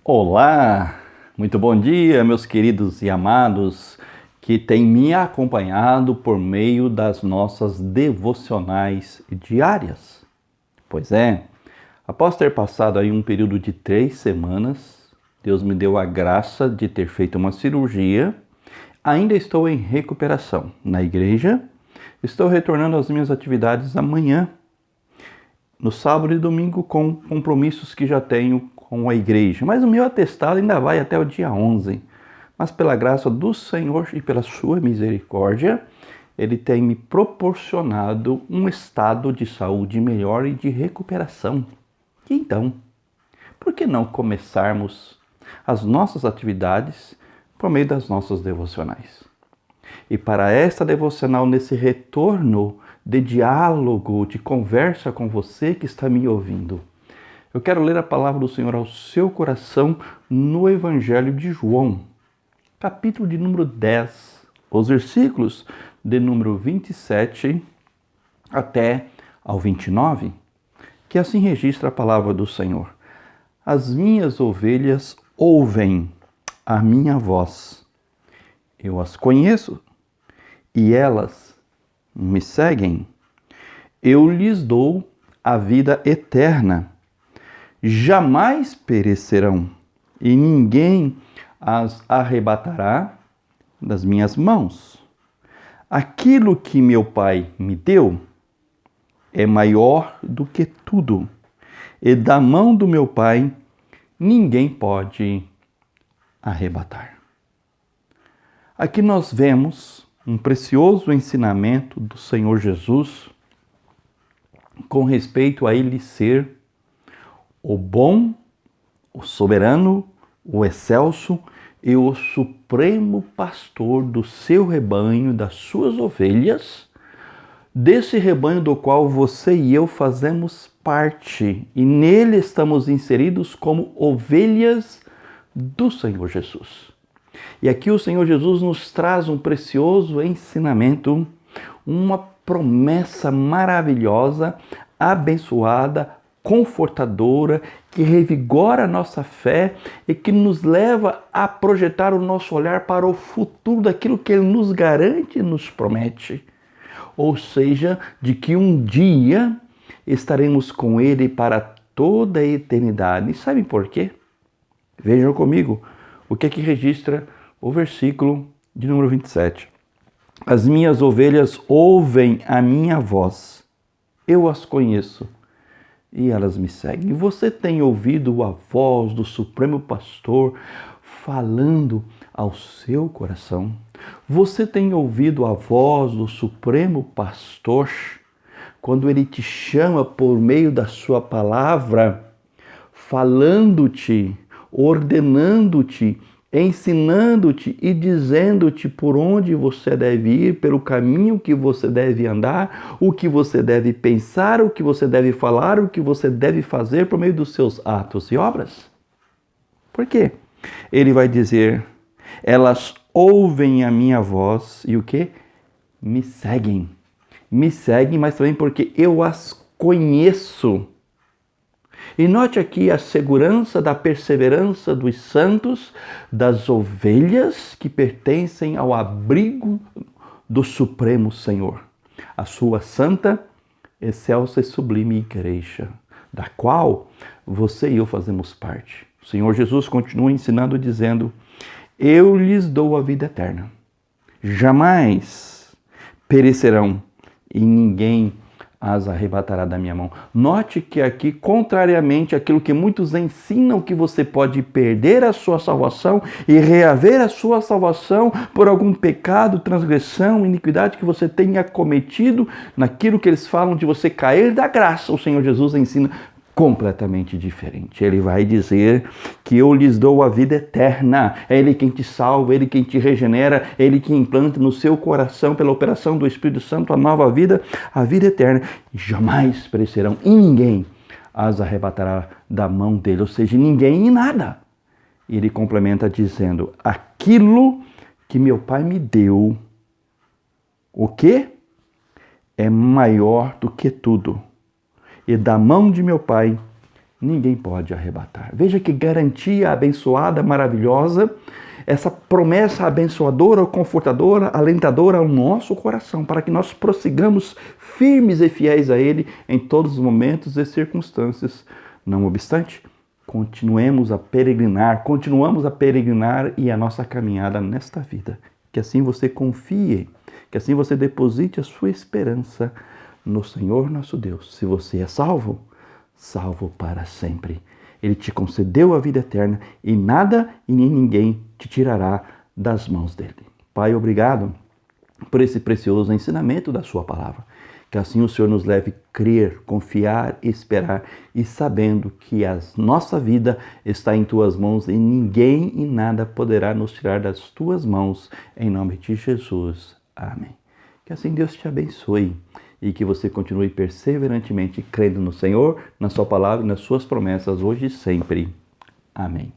Olá, muito bom dia, meus queridos e amados que têm me acompanhado por meio das nossas devocionais diárias. Pois é, após ter passado aí um período de 3 semanas, Deus me deu a graça de ter feito uma cirurgia. Ainda estou em recuperação na igreja, estou retornando às minhas atividades amanhã, no sábado e domingo, com compromissos que já tenho com a igreja. Mas o meu atestado ainda vai até o dia 11. Mas pela graça do Senhor e pela sua misericórdia, Ele tem me proporcionado um estado de saúde melhor e de recuperação. E então, por que não começarmos as nossas atividades por meio das nossas devocionais? E para esta devocional, nesse retorno de diálogo, de conversa com você que está me ouvindo, eu quero ler a palavra do Senhor ao seu coração no Evangelho de João, capítulo de número 10, os versículos de número 27 até ao 29, que assim registra a palavra do Senhor. As minhas ovelhas ouvem a minha voz. Eu as conheço e elas me seguem. Eu lhes dou a vida eterna. Jamais perecerão e ninguém as arrebatará das minhas mãos. Aquilo que meu Pai me deu é maior do que tudo, e da mão do meu Pai ninguém pode arrebatar. Aqui nós vemos um precioso ensinamento do Senhor Jesus com respeito a Ele ser o bom, o soberano, o excelso e o supremo pastor do seu rebanho, das suas ovelhas, desse rebanho do qual você e eu fazemos parte, e nele estamos inseridos como ovelhas do Senhor Jesus. E aqui o Senhor Jesus nos traz um precioso ensinamento, uma promessa maravilhosa, abençoada, confortadora, que revigora a nossa fé e que nos leva a projetar o nosso olhar para o futuro daquilo que Ele nos garante e nos promete. Ou seja, de que um dia estaremos com Ele para toda a eternidade. E sabem por quê? Vejam comigo o que registra o versículo de número 27. As minhas ovelhas ouvem a minha voz, eu as conheço e elas me seguem. Você tem ouvido a voz do Supremo Pastor falando ao seu coração? Você tem ouvido a voz do Supremo Pastor quando ele te chama por meio da sua palavra, falando-te, ordenando-te, ensinando-te e dizendo-te por onde você deve ir, pelo caminho que você deve andar, o que você deve pensar, o que você deve falar, o que você deve fazer por meio dos seus atos e obras? Por quê? Ele vai dizer, elas ouvem a minha voz e o quê? Me seguem. Me seguem, mas também porque eu as conheço. E note aqui a segurança da perseverança dos santos, das ovelhas que pertencem ao abrigo do Supremo Senhor, a sua santa, excelsa e sublime igreja, da qual você e eu fazemos parte. O Senhor Jesus continua ensinando dizendo, eu lhes dou a vida eterna. Jamais perecerão e ninguém as arrebatará da minha mão. Note que aqui, contrariamente àquilo que muitos ensinam, que você pode perder a sua salvação e reaver a sua salvação por algum pecado, transgressão, iniquidade que você tenha cometido, naquilo que eles falam de você cair da graça, o Senhor Jesus ensina completamente diferente. Ele vai dizer que eu lhes dou a vida eterna. É Ele quem te salva, é Ele quem te regenera, é Ele que implanta no seu coração, pela operação do Espírito Santo, a nova vida, a vida eterna. E jamais perecerão e ninguém as arrebatará da mão dele, ou seja, ninguém e nada. E ele complementa dizendo, aquilo que meu Pai me deu, o quê? É maior do que tudo. E da mão de meu Pai, ninguém pode arrebatar. Veja que garantia abençoada, maravilhosa, essa promessa abençoadora, confortadora, alentadora ao nosso coração, para que nós prossigamos firmes e fiéis a Ele em todos os momentos e circunstâncias. Não obstante, continuamos a peregrinar e a nossa caminhada nesta vida. Que assim você confie, que assim você deposite a sua esperança no Senhor nosso Deus. Se você é salvo, salvo para sempre. Ele te concedeu a vida eterna e nada e nem ninguém te tirará das mãos dele. Pai, obrigado por esse precioso ensinamento da sua palavra. Que assim o Senhor nos leve a crer, confiar, esperar e sabendo que a nossa vida está em tuas mãos e ninguém e nada poderá nos tirar das tuas mãos. Em nome de Jesus. Amém. Que assim Deus te abençoe e que você continue perseverantemente crendo no Senhor, na sua palavra e nas suas promessas hoje e sempre. Amém.